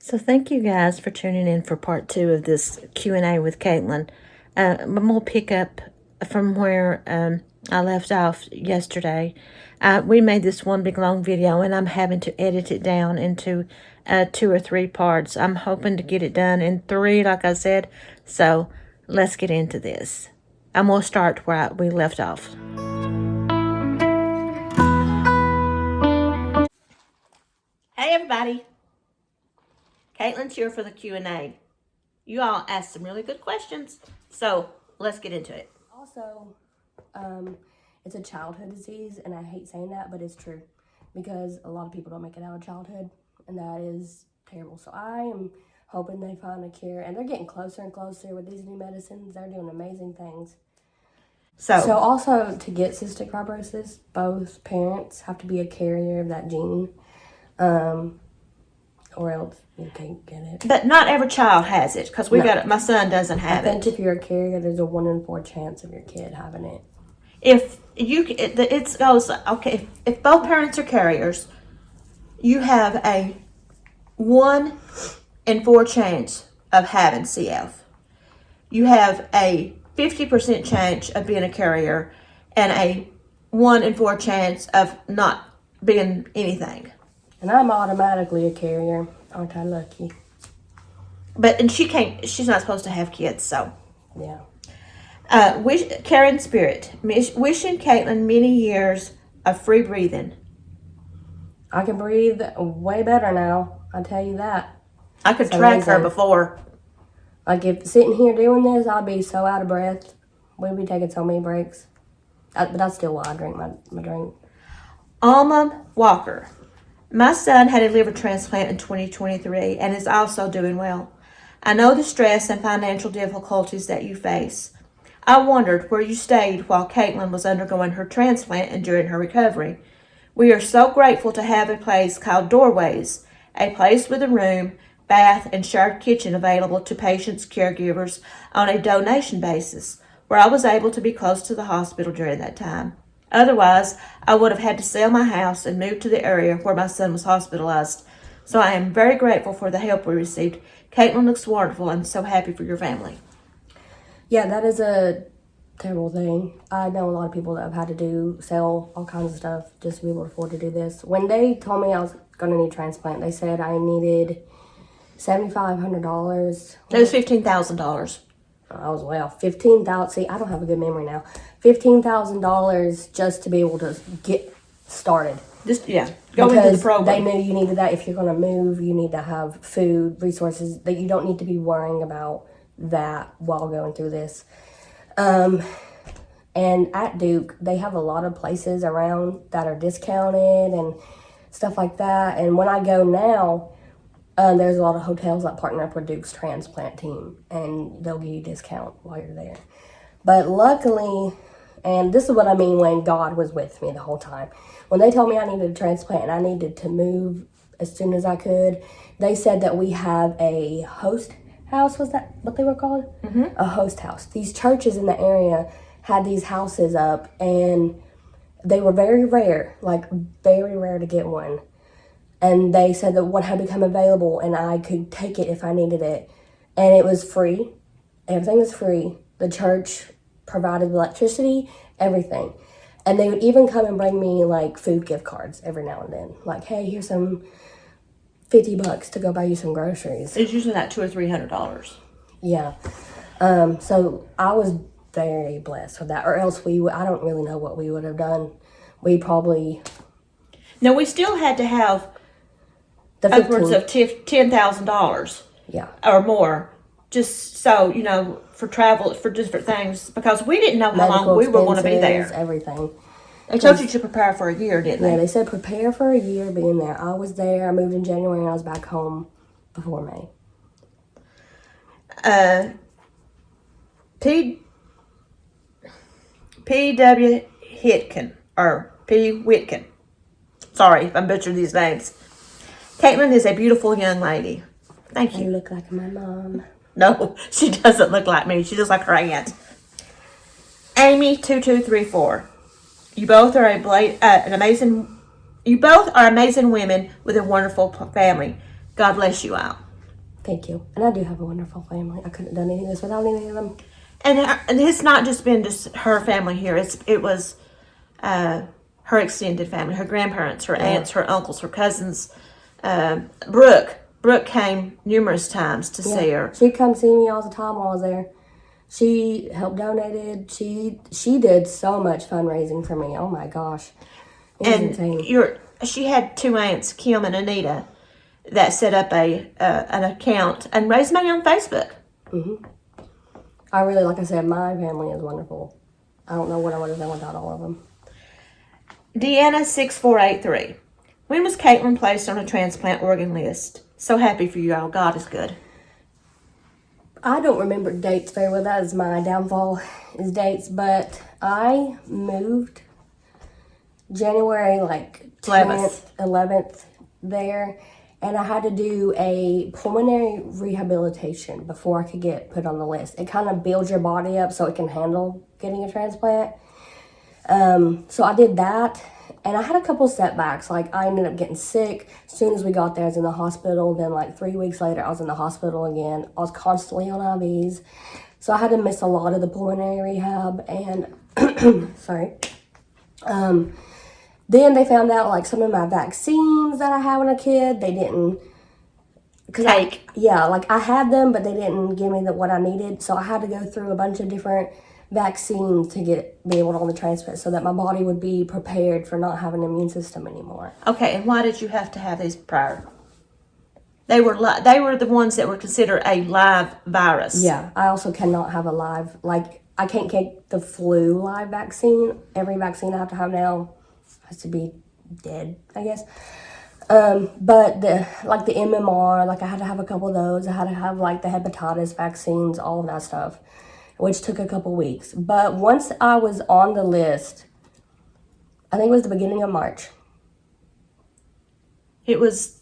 So thank you guys for tuning in for part 2 of this Q&A with Caitlin. We'll pick up from where I left off yesterday. We made this one big long video, and I'm having to edit it down into 2 or 3 parts. I'm hoping to get it done in 3, like I said. So let's get into this. I'm going to start where we left off. Hey everybody. Kaitlyn's here for the Q&A. You all asked some really good questions, so let's get into it. Also, it's a childhood disease, and I hate saying that, but it's true, because a lot of people don't make it out of childhood, and that is terrible. So I am hoping they find a cure, and they're getting closer and closer with these new medicines. They're doing amazing things. So also, to get cystic fibrosis, both parents have to be a carrier of that gene, or else you can't get it. But not every child has it, because got it. My son doesn't have it. I think if you're a carrier, there's a 1 in 4 chance of your kid having it. If both parents are carriers, you have a 1 in 4 chance of having CF. You have a 50% chance of being a carrier, and a 1 in 4 chance of not being anything. And I'm automatically a carrier. Aren't I lucky? She's not supposed to have kids, so. Yeah. Karen Spirit, wishing Caitlyn many years of free breathing. I can breathe way better now, I tell you that. I could track her before. Like, if sitting here doing this, I'd be so out of breath. We'd be taking so many breaks. But that's still why I drink my drink. Alma Walker. My son had a liver transplant in 2023 and is also doing well. I know the stress and financial difficulties that you face. I wondered where you stayed while Caitlyn was undergoing her transplant and during her recovery. We are so grateful to have a place called Doorways, a place with a room, bath, and shared kitchen available to patients' caregivers on a donation basis, where I was able to be close to the hospital during that time. Otherwise, I would have had to sell my house and move to the area where my son was hospitalized. So I am very grateful for the help we received. Caitlyn looks wonderful. I'm so happy for your family. Yeah, that is a terrible thing. I know a lot of people that have had to sell all kinds of stuff just to be able to afford to do this. When they told me I was going to need transplant, they said I needed $7,500. It was $15,000. I was $15,000. See, I don't have a good memory now. $15,000 just to be able to get started. Go into the program. They knew you needed that. If you're going to move, you need to have food, resources, that you don't need to be worrying about that while going through this. And at Duke, they have a lot of places around that are discounted and stuff like that. And when I go now, there's a lot of hotels that partner up with Duke's transplant team, and they'll give you a discount while you're there. But luckily, and this is what I mean when God was with me the whole time. When they told me I needed a transplant and I needed to move as soon as I could, they said that we have a host house. Was that what they were called? Mm-hmm. A host house. These churches in the area had these houses up, and they were very rare, like very rare to get one. And they said that one had become available and I could take it if I needed it. And it was free. Everything was free. The church provided electricity, everything. And they would even come and bring me like food gift cards every now and then. Like, hey, here's some $50 to go buy you some groceries. It's usually not $200 or $300. Yeah. So I was very blessed with that. Or else I don't really know what we would have done. We probably... No, we still had to have upwards of $10,000. Yeah. Or more. Just so, for travel, for different things. Because we didn't know how long we were going to be there. Everything. They told you to prepare for a year, didn't they? Yeah, they said prepare for a year being there. I was there. I moved in January and I was back home before May. P.W. Hitkin, or P. Whitkin. Sorry if I butchered these names. Caitlyn is a beautiful young lady. Thank you. You look like my mom. No, she doesn't look like me. She looks like her aunt. Amy2234. You both are amazing women with a wonderful family. God bless you all. Thank you. And I do have a wonderful family. I couldn't have done any of this without any of them. And it's not just been just her family here. It was her extended family, her grandparents, her aunts, her uncles, her cousins. Brooke came numerous times to see her. She'd come see me all the time while I was there. She helped donated. She did so much fundraising for me. Oh my gosh. It was insane. She had two aunts, Kim and Anita, that set up an account and raised money on Facebook. Mm-hmm. I really, like I said, my family is wonderful. I don't know what I would have done without all of them. Deanna 6483. When was Caitlyn placed on a transplant organ list? So happy for you all. God is good. I don't remember dates very well. That is my downfall, is dates. But I moved January 10th, 11th there. And I had to do a pulmonary rehabilitation before I could get put on the list. It kind of builds your body up so it can handle getting a transplant. So I did that, and I had a couple setbacks. I ended up getting sick. As soon as we got there, I was in the hospital. Then 3 weeks later, I was in the hospital again. I was constantly on IVs. So I had to miss a lot of the pulmonary rehab, and sorry. Then they found out some of my vaccines that I had when I was a kid, they didn't take. I had them, but they didn't give me what I needed. So I had to go through a bunch of different vaccines to be able to on the transplant, so that my body would be prepared for not having an immune system anymore. Okay, and why did you have to have these prior? They were the ones that were considered a live virus. Yeah, I also cannot have a live, I can't take the flu live vaccine. Every vaccine I have to have now has to be dead, I guess. But the MMR, I had to have a couple of those. I had to have the hepatitis vaccines, all of that stuff, which took a couple weeks. But once I was on the list, I think it was the beginning of March. It was...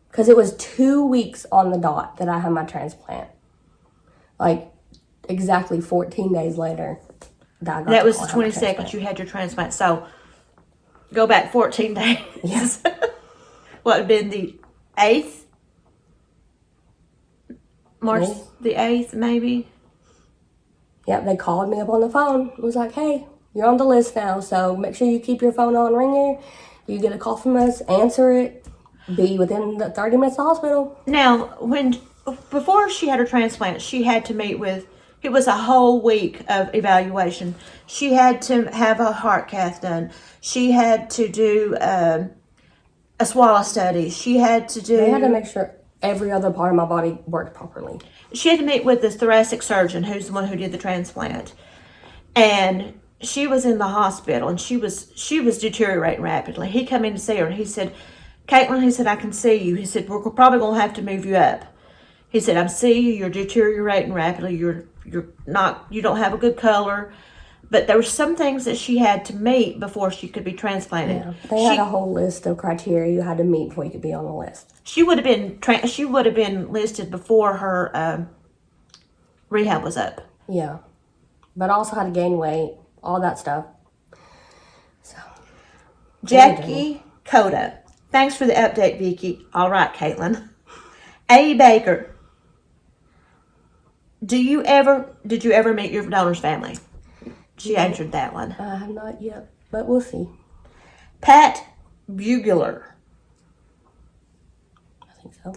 Because it was 2 weeks on the dot that I had my transplant. Exactly 14 days later. That was the 22nd you had your transplant. So, go back 14 days. Yes. What, would have been the 8th? March the 8th, maybe? Yep, they called me up on the phone. It was like, hey, you're on the list now, so make sure you keep your phone on ringer. You get a call from us, answer it, be within the 30 minutes of the hospital. Now, before she had her transplant, she had to meet with, it was a whole week of evaluation. She had to have a heart cath done. She had to do a swallow study. She had to do... They had to make sure every other part of my body worked properly. She had to meet with the thoracic surgeon, who's the one who did the transplant. And she was in the hospital, and she was deteriorating rapidly. He came in to see her, and he said, Caitlyn, he said, I can see you. He said, we're probably going to have to move you up. He said, I'm seeing you. You're deteriorating rapidly. You don't have a good color. But there were some things that she had to meet before she could be transplanted. Yeah, they had a whole list of criteria you had to meet before you could be on the list. She would have been listed before her rehab was up. Yeah, but I also had to gain weight, all that stuff. So, Jackie Coda, thanks for the update, Vicki. All right, Caitlyn. A. Baker, did you ever meet your donor's family? She answered that one. I have not yet, but we'll see. Pat Bugler. I think so.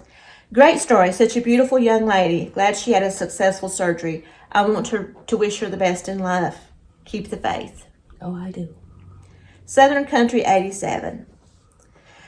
Great story. Such a beautiful young lady. Glad she had a successful surgery. I want to wish her the best in life. Keep the faith. Oh, I do. Southern Country 87.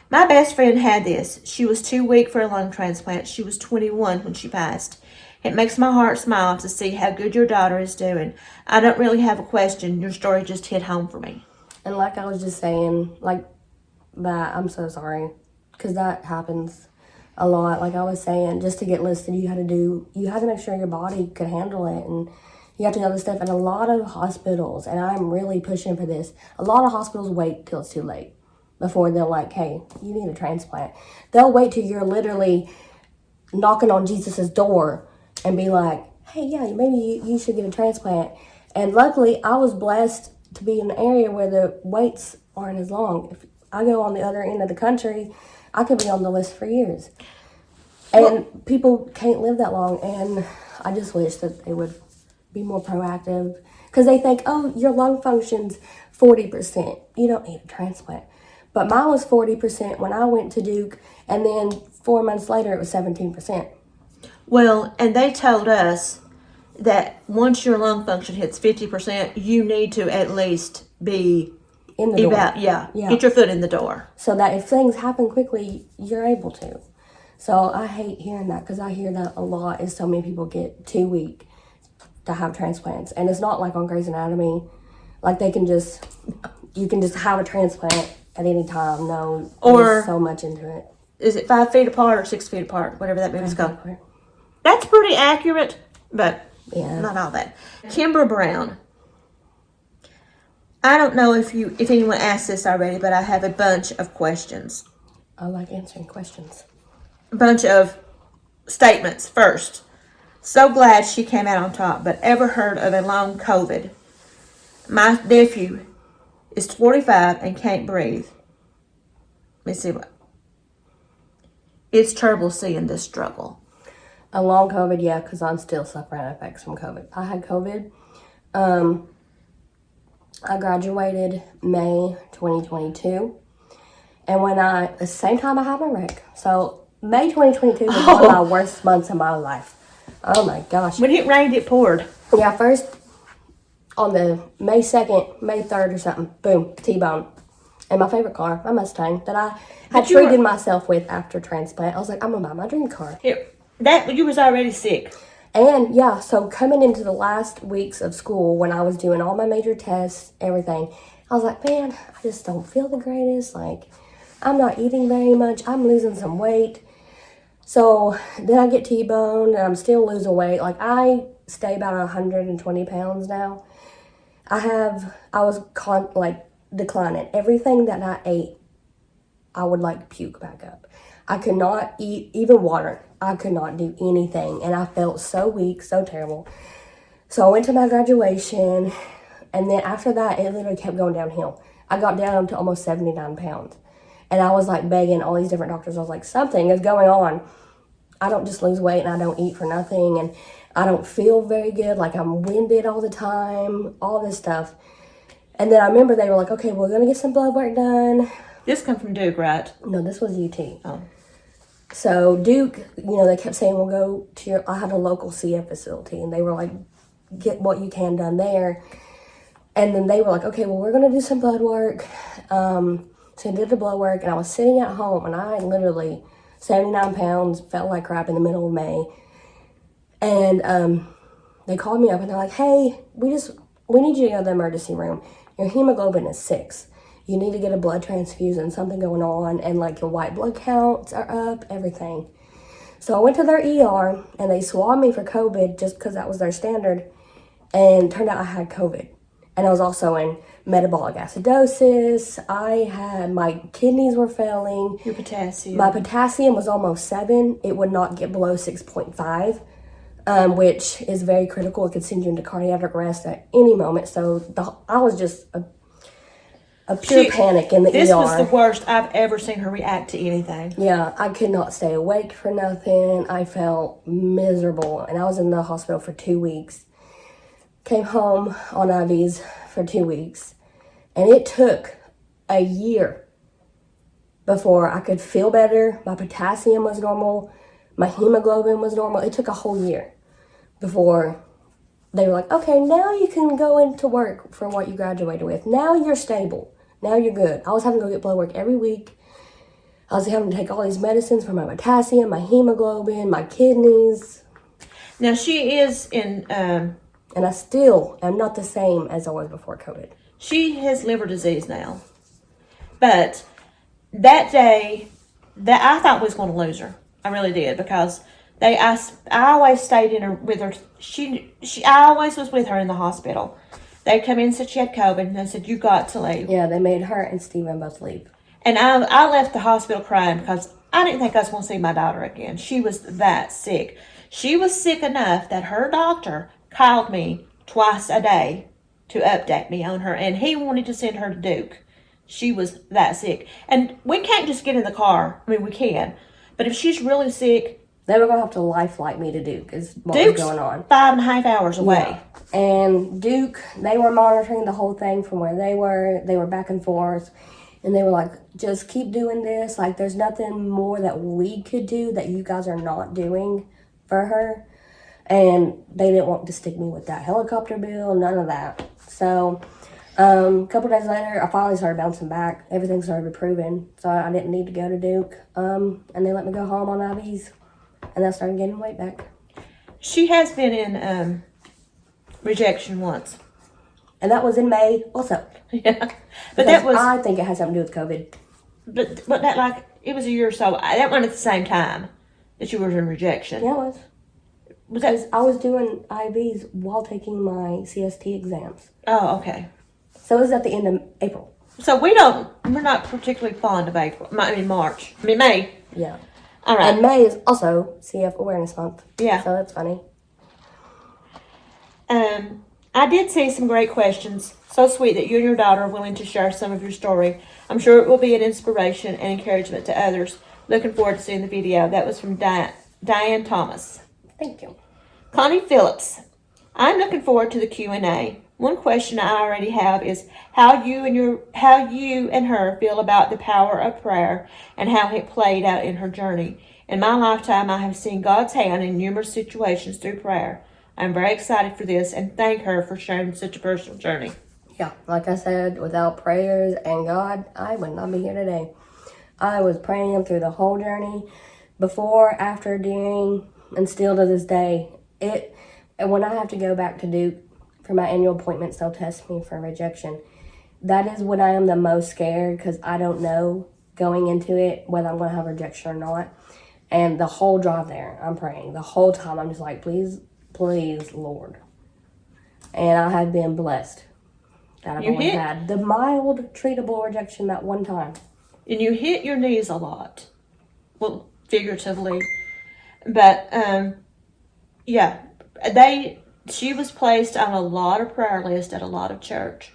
My best friend had this. She was too weak for a lung transplant. She was 21 when she passed. It makes my heart smile to see how good your daughter is doing. I don't really have a question. Your story just hit home for me. And like I was just saying, that, I'm so sorry. Because that happens a lot. Like I was saying, just to get listed, you had to make sure your body could handle it. And you have to do other stuff. And a lot of hospitals, and I'm really pushing for this, a lot of hospitals wait till it's too late before they're like, hey, you need a transplant. They'll wait till you're literally knocking on Jesus's door and be like, hey, yeah, maybe you should get a transplant. And luckily, I was blessed to be in an area where the waits aren't as long. If I go on the other end of the country, I could be on the list for years. And people can't live that long, and I just wish that they would be more proactive, because they think, oh, your lung function's 40%. You don't need a transplant. But mine was 40% when I went to Duke, and then 4 months later it was 17%. Well, and they told us that once your lung function hits 50%, you need to at least be In the door. Yeah, get your foot in the door. So that if things happen quickly, you're able to. So I hate hearing that, because I hear that a lot, is so many people get too weak to have transplants. And it's not like on Grey's Anatomy, like you can just have a transplant at any time. No, there's so much into it. Is it 5 feet apart or 6 feet apart? Whatever that means. That's pretty accurate, but not all that. Kimber Brown. I don't know if anyone asked this already, but I have a bunch of questions. I like answering questions. A bunch of statements. First, so glad she came out on top, but ever heard of a long COVID? My nephew is 45 and can't breathe. Let me see what. It's terrible seeing this struggle. A long COVID, yeah, because I'm still suffering effects from COVID. I had COVID. I graduated May 2022. And the same time I had my wreck. So May 2022 was one of my worst months of my life. Oh my gosh. When it rained, it poured. Yeah, first on the May 2nd, May 3rd or something, boom, T-bone. And my favorite car, my Mustang, that I had treated myself with after transplant. I was like, I'm gonna buy my dream car. You was already sick. And yeah, so coming into the last weeks of school, when I was doing all my major tests, everything, I was like, man, I just don't feel the greatest. Like, I'm not eating very much. I'm losing some weight. So then I get T-boned and I'm still losing weight. Like, I stay about 120 pounds now. I was declining. Everything that I ate, I would puke back up. I could not eat even water. I could not do anything. And I felt so weak, so terrible. So I went to my graduation. And then after that, it literally kept going downhill. I got down to almost 79 pounds. And I was begging all these different doctors. I was like, something is going on. I don't just lose weight and I don't eat for nothing. And I don't feel very good. I'm winded all the time. All this stuff. And then I remember they were like, okay, we're going to get some blood work done. This come from Duke, right? No, this was UT. Oh. So Duke, they kept saying, we'll go to I had a local CF facility. And they were like, get what you can done there. And then they were like, okay, well, we're going to do some blood work. So I did the blood work, and I was sitting at home, and I literally, 79 pounds, felt like crap in the middle of May. And they called me up, and they're like, hey, we need you to go to the emergency room. Your hemoglobin is 6. You need to get a blood transfusion, something going on, and your white blood counts are up, everything. So I went to their ER, and they swabbed me for COVID just because that was their standard, and turned out I had COVID. And I was also in metabolic acidosis. My kidneys were failing. Your potassium. My potassium was almost 7. It would not get below 6.5, which is very critical. It could send you into cardiac arrest at any moment. So I was just a pure panic in the ER. This was the worst I've ever seen her react to anything. Yeah, I could not stay awake for nothing. I felt miserable. And I was in the hospital for 2 weeks. Came home on IVs for 2 weeks. And it took a year before I could feel better. My potassium was normal. My hemoglobin was normal. It took a whole year before they were like, okay, now you can go into work for what you graduated with. Now you're stable. Now you're good. I was having to go get blood work every week. I was having to take all these medicines for my potassium, my hemoglobin, my kidneys. Now she is in... And I still am not the same as I was before COVID. She has liver disease now. But that day, I thought we was going to lose her. I really did, because I always stayed with her. I always was with her in the hospital. They come in and said she had COVID, and they said, you got to leave. Yeah, they made her and Steven both leave. And I left the hospital crying because I didn't think I was going to see my daughter again. She was that sick. She was sick enough that her doctor called me twice a day to update me on her, and he wanted to send her to Duke. She was that sick. And we can't just get in the car. I mean, we can. But if she's really sick, They were going to have to life flight me to Duke is what Duke's was going on. 5.5 hours away. Yeah. And Duke, they were monitoring the whole thing from where they were. They were back and forth. And they were like, just keep doing this. Like, there's nothing more that we could do that you guys are not doing for her. And they didn't want to stick me with that helicopter bill, none of that. So, a couple days later, I finally started bouncing back. Everything started improving. So I didn't need to go to Duke. And they let me go home on IVs. And I started getting weight back. She has been in rejection once. And that was in May also. Yeah. But that was... I think it has something to do with COVID. But that, like, it was a year or so. That went at the same time that you were in rejection. Yeah, it was. Was that... I was doing IVs while taking my CST exams. Oh, okay. So it was at the end of April. So we're not particularly fond of April. May. Yeah. All right. And May is also CF Awareness Month. Yeah. So that's funny. I did see some great questions. So sweet that you and your daughter are willing to share some of your story. I'm sure it will be an inspiration and encouragement to others. Looking forward to seeing the video. That was from Diane Thomas. Thank you. Connie Phillips. I'm looking forward to the Q&A. One question I already have is how you and her feel about the power of prayer and how it played out in her journey. In my lifetime, I have seen God's hand in numerous situations through prayer. I'm very excited for this and thank her for sharing such a personal journey. Yeah, like I said, without prayers and God, I would not be here today. I was praying through the whole journey, before, after, during, and still to this day. And when I have to go back to Duke for my annual appointments, they'll test me for rejection. That is when I am the most scared because I don't know going into it whether I'm going to have rejection or not. And the whole drive there, I'm praying. The whole time, I'm just like, please, please, Lord. And I have been blessed that I've only had the mild, treatable rejection that one time. And you hit your knees a lot. Well, figuratively. But, yeah. She was placed on a lot of prayer lists at a lot of church.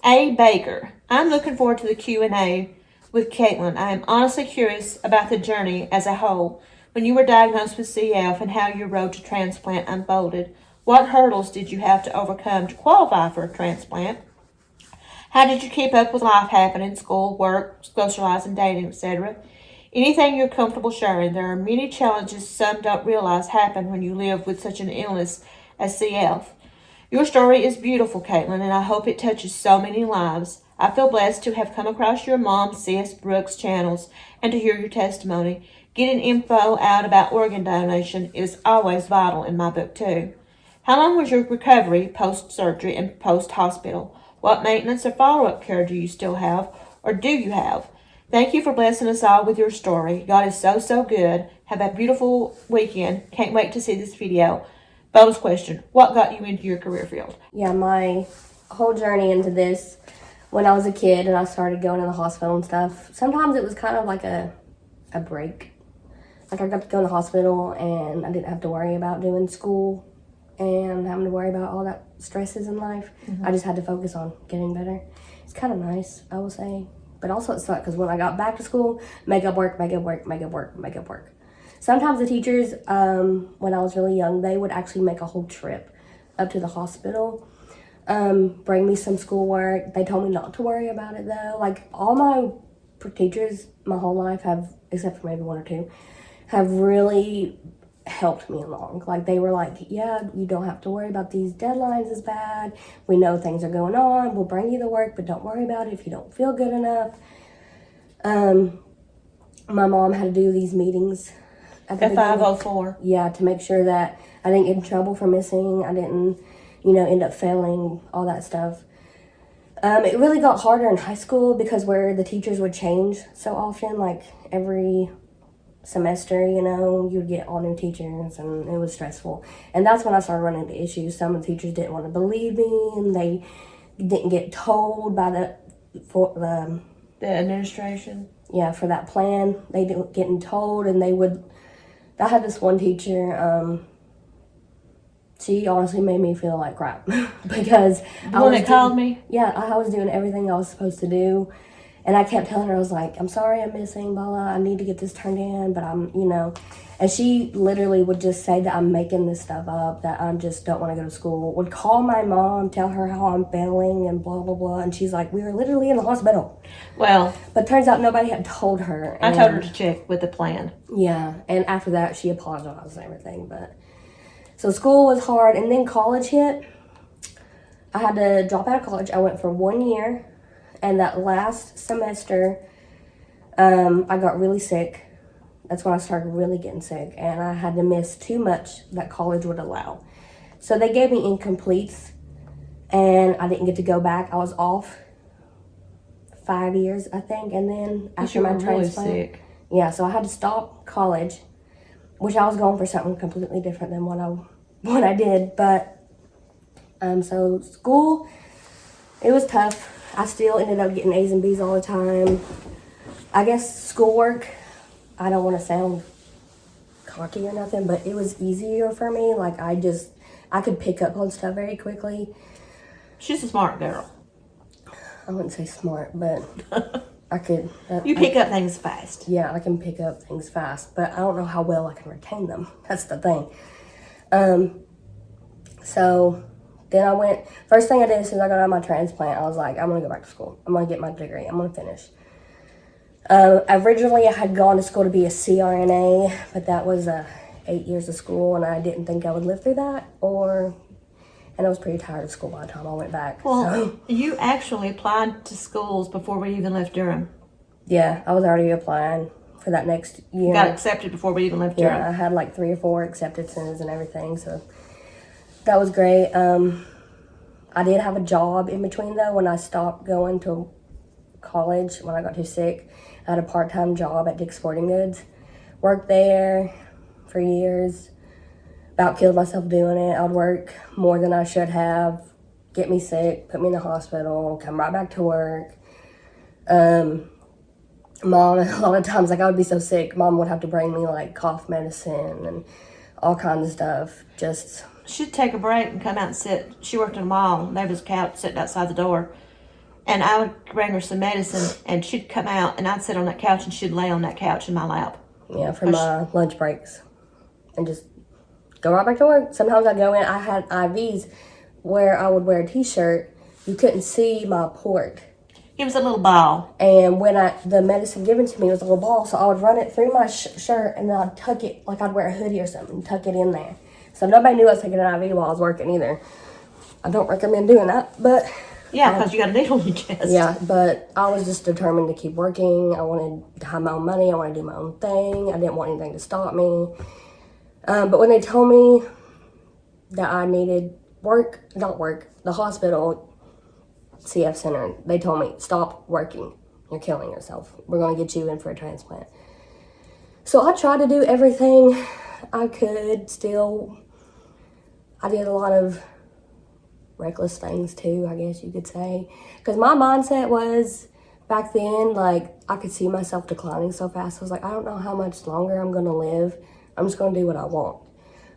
A. Baker. I'm looking forward to the Q&A with Caitlyn. I am honestly curious about the journey as a whole. When you were diagnosed with CF and how your road to transplant unfolded, what hurdles did you have to overcome to qualify for a transplant? How did you keep up with life happening, school, work, socializing, dating, etc.? Anything you're comfortable sharing. There are many challenges some don't realize happen when you live with such an illness as CF. Your story is beautiful, Caitlyn, and I hope it touches so many lives. I feel blessed to have come across your mom, C.S. Brooks channels and to hear your testimony. Getting info out about organ donation is always vital in my book, too. How long was your recovery post-surgery and post-hospital? What maintenance or follow-up care do you still have, or do you have? Thank you for blessing us all with your story. God is so, so good. Have a beautiful weekend. Can't wait to see this video. Bonus question. What got you into your career field? Yeah, my whole journey into this, when I was a kid and I started going to the hospital and stuff, sometimes it was kind of like a break. Like I got to go to the hospital and I didn't have to worry about doing school and having to worry about all that stresses in life. Mm-hmm. I just had to focus on getting better. It's kind of nice, I will say. But also it sucked because when I got back to school, makeup work. Sometimes the teachers, when I was really young, they would actually make a whole trip up to the hospital, bring me some schoolwork. They told me not to worry about it though. Like all my teachers my whole life have, except for maybe one or two, have really helped me along. Like they were like, yeah, you don't have to worry about these deadlines as bad. We know things are going on. We'll bring you the work, but don't worry about it if you don't feel good enough. My mom had to do these meetings at the 504. Yeah, to make sure that I didn't get in trouble for missing. I didn't, end up failing, all that stuff. It really got harder in high school because where the teachers would change so often, like every semester, you'd get all new teachers and it was stressful. And that's when I started running into issues. Some of the teachers didn't want to believe me and they didn't get told by the administration. Yeah, for that plan. They didn't get told and I had this one teacher, she honestly made me feel like crap because the one that called me? Yeah, I was doing everything I was supposed to do And I kept telling her, I was like, I'm sorry I'm missing, blah, blah. I need to get this turned in, but I'm, you know. And she literally would just say that I'm making this stuff up, that I just don't want to go to school. Would call my mom, tell her how I'm failing and blah, blah, blah. And she's like, we were literally in the hospital. Well, but turns out nobody had told her. I told her to check with the plan. Yeah, and after that, she apologized and everything. But so school was hard, and then college hit. I had to drop out of college. I went for 1 year. And that last semester, I got really sick. That's when I started really getting sick. And I had to miss too much that college would allow. So they gave me incompletes. And I didn't get to go back. I was off 5 years, I think. And then after my transplant. Really sick. Yeah, so I had to stop college. Which I was going for something completely different than what I did. But, so school, it was tough. I still ended up getting A's and B's all the time. I guess schoolwork, I don't want to sound cocky or nothing, but it was easier for me. Like, I could pick up on stuff very quickly. She's a smart girl. I wouldn't say smart, but I could. You pick up things fast. Yeah, I can pick up things fast, but I don't know how well I can retain them. That's the thing. So then I went, first thing I did as soon as I got out of my transplant, I was like, I'm going to go back to school. I'm going to get my degree. I'm going to finish. Originally, I had gone to school to be a CRNA, but that was 8 years of school, and I didn't think I would live through that, and I was pretty tired of school by the time I went back. Well, so. You actually applied to schools before we even left Durham. Yeah, I was already applying for that next year. You got accepted before we even left Durham. Yeah, I had like 3 or 4 acceptances and everything, so that was great. I did have a job in between, though, when I stopped going to college, when I got too sick. I had a part-time job at Dick's Sporting Goods. Worked there for years. About killed myself doing it. I'd work more than I should have, get me sick, put me in the hospital, come right back to work. Mom, a lot of times, like, I would be so sick, Mom would have to bring me, like, cough medicine and all kinds of stuff. Just... She'd take a break and come out and sit. She worked in a mall, and there was a couch sitting outside the door. And I would bring her some medicine, and she'd come out, and I'd sit on that couch, and she'd lay on that couch in my lap. Yeah, for my lunch breaks. And just go right back to work. Sometimes I'd go in, I had IVs where I would wear a t-shirt. You couldn't see my port. It was a little ball. And when the medicine given to me was a little ball, so I would run it through my shirt, and then I'd tuck it, like I'd wear a hoodie or something, and tuck it in there. So nobody knew I was taking an IV while I was working either. I don't recommend doing that, but... Yeah, because you got a needle in your chest. Yeah, but I was just determined to keep working. I wanted to have my own money. I wanted to do my own thing. I didn't want anything to stop me. But when they told me that I needed the hospital, CF Center, they told me, stop working. You're killing yourself. We're going to get you in for a transplant. So I tried to do everything I could still. I did a lot of reckless things too, I guess you could say. Because my mindset was, back then, like, I could see myself declining so fast. I was like, I don't know how much longer I'm going to live. I'm just going to do what I want.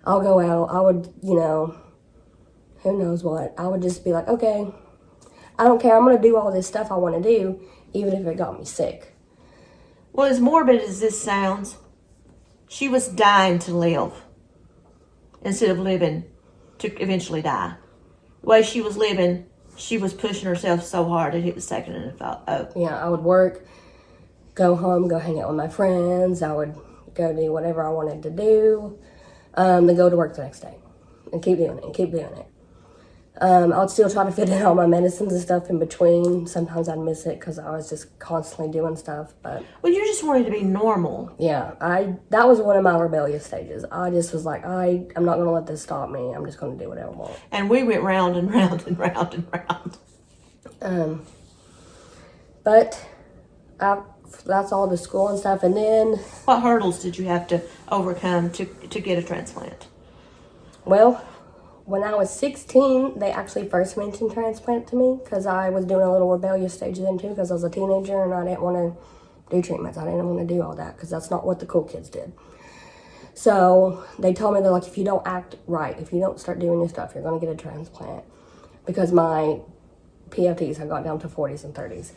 I'll go out. I would, who knows what. I would just be like, okay, I don't care. I'm going to do all this stuff I want to do, even if it got me sick. Well, as morbid as this sounds, she was dying to live instead of living to eventually die. The way she was living, she was pushing herself so hard that it was taking an effect. Yeah, I would work, go home, go hang out with my friends. I would go do whatever I wanted to do, then go to work the next day and keep doing it. I would still try to fit in all my medicines and stuff in between. Sometimes I'd miss it because I was just constantly doing stuff. But well, you just wanted to be normal. Yeah, that was one of my rebellious stages. I just was like, I'm not going to let this stop me. I'm just going to do whatever I want. And we went round and round and round and round. But that's all the school and stuff. And then... What hurdles did you have to overcome to get a transplant? Well... When I was 16, they actually first mentioned transplant to me because I was doing a little rebellious stage then too because I was a teenager and I didn't want to do treatments. I didn't want to do all that because that's not what the cool kids did. So they told me, they're like, if you don't act right, if you don't start doing your stuff, you're going to get a transplant. Because my PFTs had got down to 40s and 30s.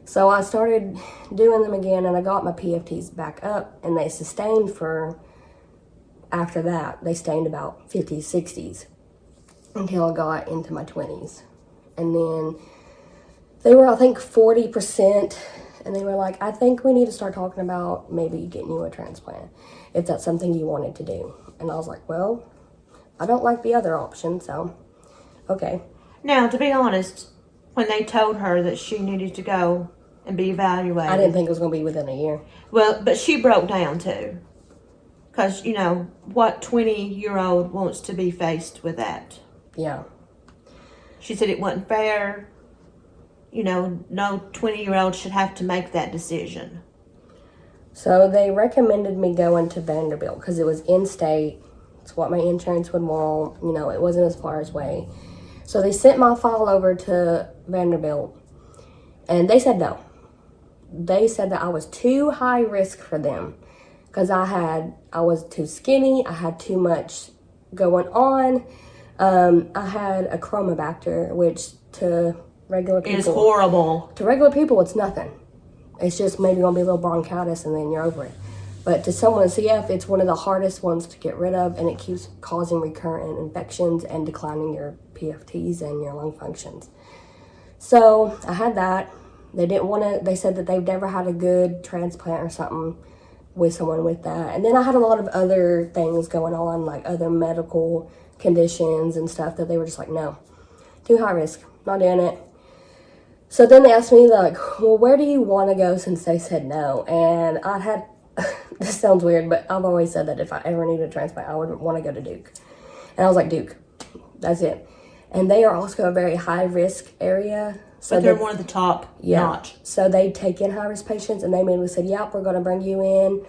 So I started doing them again, and I got my PFTs back up, and they sustained for, after that, they sustained about 50s, 60s, until I got into my 20s. And then they were, I think, 40%, and they were like, I think we need to start talking about maybe getting you a transplant, if that's something you wanted to do. And I was like, well, I don't like the other option, so, okay. Now, to be honest, when they told her that she needed to go and be evaluated, I didn't think it was going to be within a year. Well, but she broke down too. Because, what 20-year-old wants to be faced with that? Yeah. She said it wasn't fair. No 20-year-old should have to make that decision. So they recommended me going to Vanderbilt because it was in-state. It's what my insurance would want. It wasn't as far away. So they sent my file over to Vanderbilt, and they said no. They said that I was too high risk for them because I was too skinny. I had too much going on. I had a chromobacter, which to regular people is horrible. To regular people, it's nothing. It's just maybe gonna be a little bronchitis and then you're over it. But to someone with CF, it's one of the hardest ones to get rid of, and it keeps causing recurrent infections and declining your PFTs and your lung functions. So I had that. They didn't want to, they said that they've never had a good transplant or something with someone with that. And then I had a lot of other things going on, like other medical conditions and stuff, that they were just like, no, too high risk, not doing it. So then they asked me, like, well, where do you want to go, since they said no? And I had, this sounds weird, but I've always said that if I ever needed a transplant, I would want to go to Duke. And I was like, Duke, that's it. And they are also a very high risk area. So but they're one of the top notch. So they take in high risk patients, and they immediately said, yep, we're going to bring you in.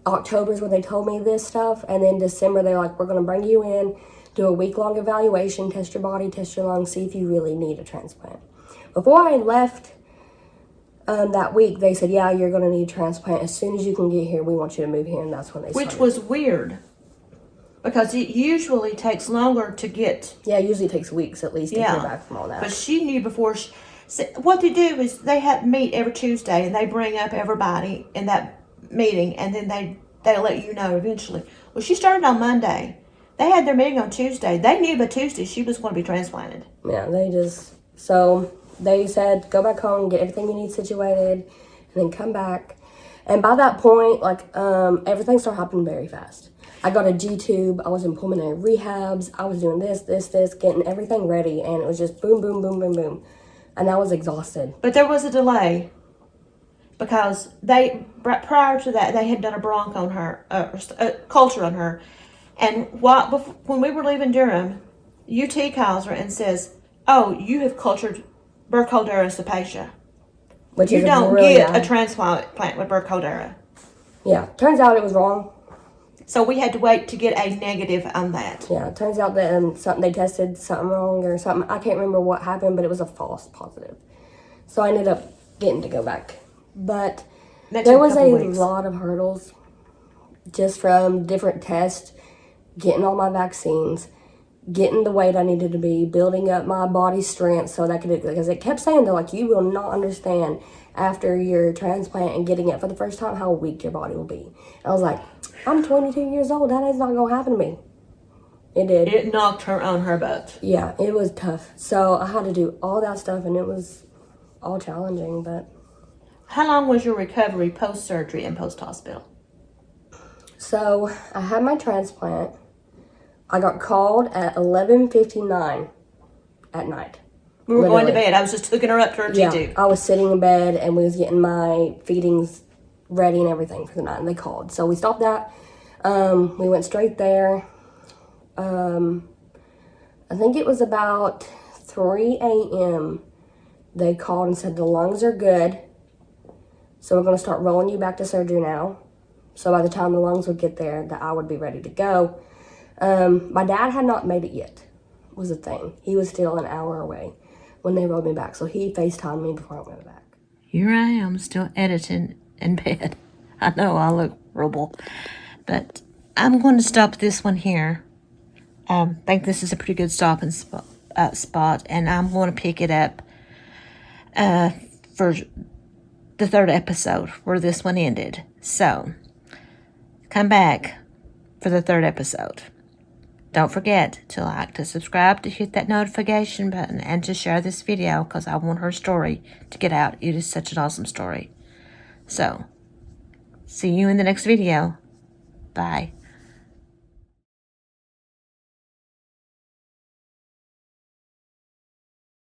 October is when they told me this stuff. And then December, they're like, we're going to bring you in, do a week-long evaluation, test your body, test your lungs, see if you really need a transplant. Before I left that week, they said, yeah, you're going to need a transplant. As soon as you can get here, we want you to move here. And that's when they started. Which was weird, because it usually takes longer to get. Yeah, it usually takes weeks at least to get back from all that. But she knew before. What they do is they have meet every Tuesday, and they bring up everybody in that meeting, and then they let you know eventually. Well, she started on Monday. They had their meeting on Tuesday. They knew by Tuesday she was going to be transplanted. Yeah, so they said, go back home, get everything you need situated, and then come back. And by that point, everything started happening very fast. I got a G-tube. I was in pulmonary rehabs. I was doing this, getting everything ready. And it was just boom, boom, boom, boom, boom. And I was exhausted. But there was a delay, because prior to that, they had done a bronch on her, a culture on her. And when we were leaving Durham, UT calls her and says, oh, you have cultured Burkholderia cepacia. Which you don't get a transplant with Burkholderia. Yeah, turns out it was wrong. So we had to wait to get a negative on that. Yeah, it turns out that they tested something wrong or something. I can't remember what happened, but it was a false positive. So I ended up getting to go back. But there was a lot of hurdles just from different tests, getting all my vaccines, getting the weight I needed to be, building up my body strength so that because it kept saying, they're like, you will not understand after your transplant and getting it for the first time how weak your body will be. And I was like, I'm 22 years old. That is not going to happen to me. It did. It knocked her on her butt. Yeah, it was tough. So I had to do all that stuff, and it was all challenging, but. How long was your recovery post-surgery and post-hospital? So I had my transplant. I got called at 11:59 at night. We were going to bed. I was just hooking her up to her G-tube. I was sitting in bed, and we was getting my feedings ready and everything for the night, and they called. So we stopped that. We went straight there. I think it was about 3 a.m. They called and said the lungs are good, so we're going to start rolling you back to surgery now. So by the time the lungs would get there, that I would be ready to go. My dad had not made it yet, was the thing. He was still an hour away when they rolled me back, so he FaceTimed me before I went back. Here I am, still editing in bed. I know I look horrible, but I'm going to stop this one here. I think this is a pretty good stopping spot, and I'm going to pick it up for the third episode where this one ended. So, come back for the third episode. Don't forget to like, to subscribe, to hit that notification button, and to share this video because I want her story to get out. It is such an awesome story. So, see you in the next video. Bye.